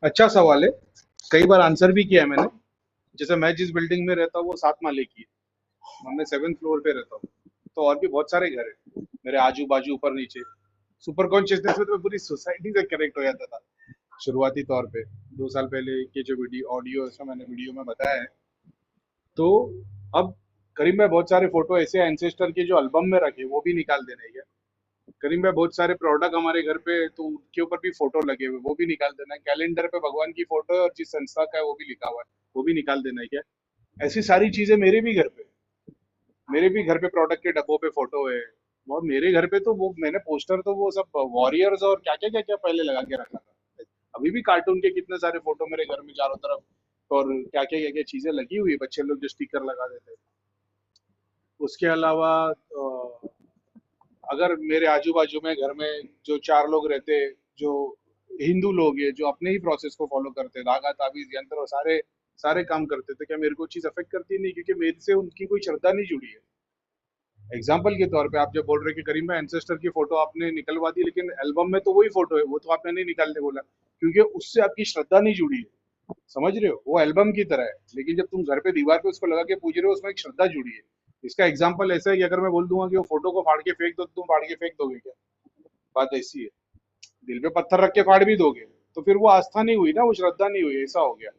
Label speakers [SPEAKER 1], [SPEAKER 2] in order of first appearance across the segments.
[SPEAKER 1] अच्छा सवाल है। कई बार आंसर भी किया है मैंने। जैसे मैं जिस बिल्डिंग में रहता हूँ वो 7 माले की है। मैं 7th फ्लोर पे रहता हूँ। तो और भी बहुत सारे घर है मेरे आजू बाजू ऊपर नीचे। सुपर कॉन्शियसनेस में तो मैं पूरी सोसाइटी से कनेक्ट हो जाता था शुरुआती तौर पे। 2 साल पहले के जो वीडियो ऑडियो इसमें मैंने वीडियो में बताया है। तो अब करीब में बहुत सारे फोटो ऐसे एंसेस्टर के जो एल्बम में रखे वो भी निकाल देने हैं क्या? करीब में बहुत सारे प्रोडक्ट हमारे घर पे तो उनके ऊपर भी फोटो लगे हुए वो भी निकाल देना है। कैलेंडर पे भगवान की फोटो है और जिस संस्था का है वो भी लिखा हुआ है वो भी निकाल देना है क्या? ऐसी सारी चीजें मेरे भी घर पे प्रोडक्ट के डब्बों पे फोटो है। और मेरे घर पे तो वो मैंने पोस्टर तो वो सब वॉरियर्स और क्या क्या पहले लगा के रखा था। अभी भी कार्टून के कितने सारे फोटो मेरे घर में चारों तरफ। और क्या क्या चीजें लगी हुई है बच्चे लोग जो स्टिकर लगा देते हैं। उसके अलावा अगर मेरे आजू बाजू में घर में जो 4 लोग रहते हैं जो हिंदू लोग हैं जो अपने ही प्रोसेस को फॉलो करते हैं धागा ताबीज यंत्र और सारे सारे काम करते थे, क्या मेरे को चीज अफेक्ट करती नहीं क्योंकि मेरे से उनकी कोई श्रद्धा नहीं जुड़ी है। एग्जाम्पल के तौर पे आप जब बोल रहे हैं कि करीम भाई एंसेस्टर की फोटो आपने निकलवा दी लेकिन एल्बम में तो वही फोटो है वो तो आपने नहीं निकालने बोला क्योंकि उससे आपकी श्रद्धा नहीं जुड़ी है। समझ रहे हो? वो एल्बम की तरह है लेकिन जब तुम घर पे दीवार पे उसको लगा के पूज रहे हो उसमें एक श्रद्धा जुड़ी है। इसका एग्जाम्पल ऐसा है कि अगर मैं बोल दूंगा कि वो फोटो को फाड़ के फेंक दो तो तुम फाड़ के फेंक दोगे क्या? बात ऐसी है। दिल पे पत्थर रख के फाड़ भी दोगे तो फिर वो आस्था नहीं हुई ना, वो श्रद्धा नहीं हुई, ऐसा हो गया।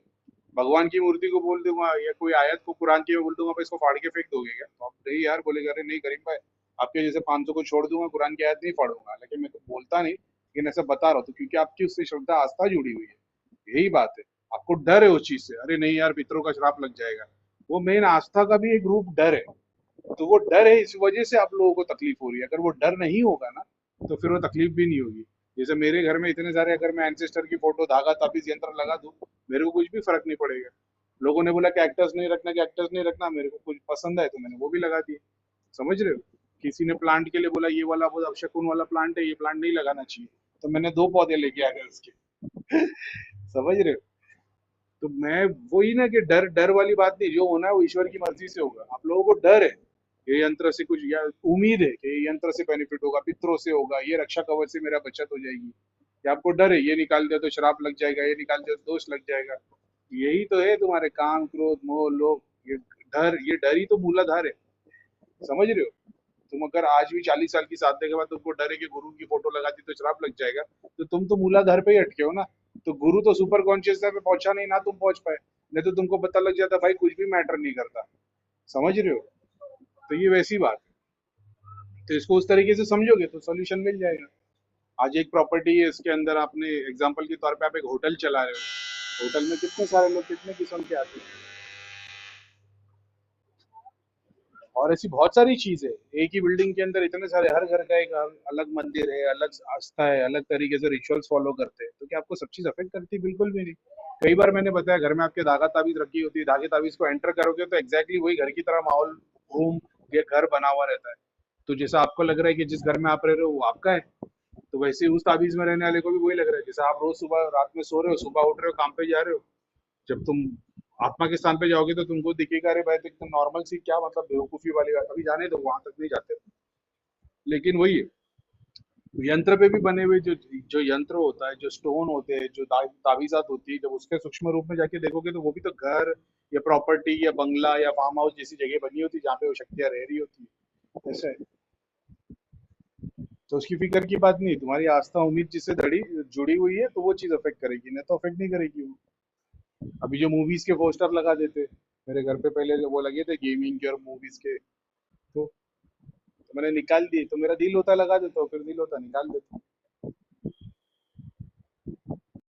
[SPEAKER 1] भगवान की मूर्ति को बोल दूंगा या कोई आयत को कुरान की मैं बोल दूंगा भाई इसको फाड़ के फेंक दोगे क्या? तो आप नहीं यार बोलेगा अरे नहीं करीम भाई आपके जैसे 500 को छोड़ दूंगा कुरान की आयत नहीं फाड़ूंगा, लेकिन मैं तो बोलता नहीं लेकिन ऐसा बता रहा हूँ तो क्योंकि आपकी उससे श्रद्धा आस्था जुड़ी हुई है। यही बात है। आपको डर है उस चीज से, अरे नहीं यार पितरों का श्राप लग जाएगा। वो मेन आस्था का भी एक रूप डर है। तो वो डर है इस वजह से आप लोगों को तकलीफ हो रही है। अगर वो डर नहीं होगा ना तो फिर वो तकलीफ भी नहीं होगी। जैसे मेरे घर में इतने सारे अगर मैं एंसेस्टर की फोटो धागा ताबीज यंत्र लगा दूं मेरे को कुछ भी फर्क नहीं पड़ेगा। लोगों ने बोला कि एक्टर्स नहीं रखना कि एक्टर्स नहीं रखना, मेरे को कुछ पसंद है तो मैंने वो भी लगा दिए। समझ रहे हो? किसी ने प्लांट के लिए बोला ये वाला बहुत अपशकुन वाला प्लांट है ये प्लांट नहीं लगाना चाहिए तो मैंने 2 पौधे लेके आ गए उसके। समझ रहे हो? तो मैं वही ना कि डर डर वाली बात नहीं, जो होना है वो ईश्वर की मर्जी से होगा। आप लोगों को डर है ये यंत्र से कुछ या उम्मीद है कि ये यंत्र से बेनिफिट होगा पितरों से होगा ये रक्षा कवच से मेरा बचत हो जाएगी। या आपको डर है ये निकाल दिया तो श्राप लग जाएगा ये निकाल दिया तो दोष लग जाएगा। यही तो है तुम्हारे काम क्रोध मोह लोभ। ये डर ही तो मूलाधार है। समझ रहे हो? तुम अगर आज भी 40 साल की साधने के बाद तुमको डर है कि गुरु की फोटो लगा दी तो श्राप लग जाएगा तो तुम तो मूलाधार पे ही अटके हो ना। तो गुरु तो सुपर कॉन्शियसनेस पे पहुंचा नहीं ना तुम पहुंच पाए। नहीं तो तुमको पता लग जाता भाई कुछ भी मैटर नहीं करता। समझ रहे हो? तो ये वैसी बात है। तो इसको उस तरीके से समझोगे तो सोल्यूशन मिल जाएगा। आज एक प्रॉपर्टी है इसके अंदर आपने एग्जाम्पल के तौर पे आप एक होटल चला रहे हो। होटल में कितने सारे लोग कितने किस्म के आते हैं। और ऐसी बहुत सारी चीज है। एक ही बिल्डिंग के अंदर इतने सारे हर घर का एक अलग मंदिर है अलग आस्था है अलग तरीके से रिचुअल्स फॉलो करते हैं तो क्या आपको सब चीज अफेक्ट करती है? बिल्कुल भी नहीं। कई बार मैंने बताया घर में आपके धागा ताबीज रखी होती है धागे ताबीज को एंटर करोगे तो एग्जैक्टली वही घर की तरह माहौल रूम या घर बना हुआ रहता है। तो जैसा आपको लग रहा है कि जिस घर में आप रह रहे हो वो आपका है तो वैसे ही उस ताबीज में रहने वाले को भी वही लग रहा है। जैसे आप रोज सुबह रात में सो रहे हो सुबह उठ रहे हो काम पे जा रहे हो, जब तुम आत्मा के स्थान पे जाओगे तो तुमको दिखेगा अरे भाई तो एकदम नॉर्मल सी क्या मतलब बेवकूफी वाली बात, अभी जाने दो वहां तक नहीं जाते। लेकिन वही है। यंत्र पे भी बने हुए जो जो यंत्र होता है जो स्टोन होते हैं जो ताबीजात होती है जब उसके सूक्ष्म रूप में जाके देखोगे तो वो भी तो घर या प्रॉपर्टी या बंगला या फार्म हाउस जैसी जगह बनी होती है जहाँ पे वो शक्तियां रह रही होती है। ऐसा है। तो उसकी फिक्र की बात नहीं, तुम्हारी आस्था उम्मीद जिससे जुड़ी हुई है तो वो चीज अफेक्ट करेगी नहीं तो अफेक्ट नहीं करेगी वो। अभी जो मूवीज के पोस्टर लगा देते मेरे घर पे पहले वो लगे थे गेमिंग के और मूवीज के। तो मैंने निकाल दिए तो मेरा दिल होता लगा देता हूँ फिर दिल होता निकाल देता हूँ।